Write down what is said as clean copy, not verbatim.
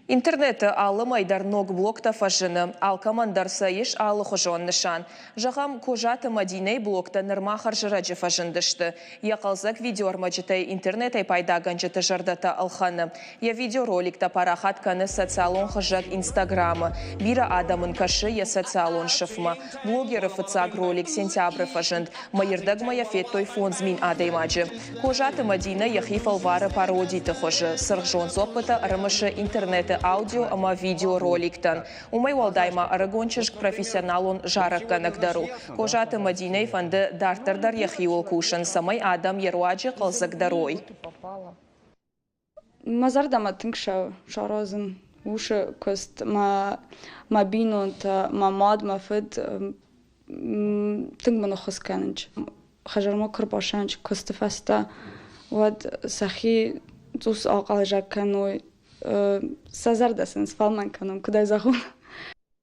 Интернеті алым айдар ног блокта фажыны, ал командарса еш алы хожон нышан. Жағам кожаты Мадиней блокта нырма харжыраджы фажындышты. Яқалзак видеоармаджытай интернет пайда ганжыты жардата алханы. Я видеороликта парахат каны социалон хожак инстаграмы. Бира адамын кашы я социалон шыфма. Блогеры фыцаг ролик сентябры фажынд. Майырдаг мая феттой фон змин адаймаджы. Кожаты Мадина яхифал вары пародиты хожы. Сыржон зопыта рымышы интернеты аудио ама видеороликтан. Умай валдайма арагончышк профессионалон жарак канакдару. Кожаты Мадиней фанды дартардар яхиул кушан самай адам еруаджи қалзакдарой. Мазардама тыңша шарозын уши көст ма бинунт ма мад ма фид тыңманы хусканынч. Хажарма кырбашанч көсті фаста вад сахи зус aqal жакканой Сазардасın, спалман канım, кудай захун.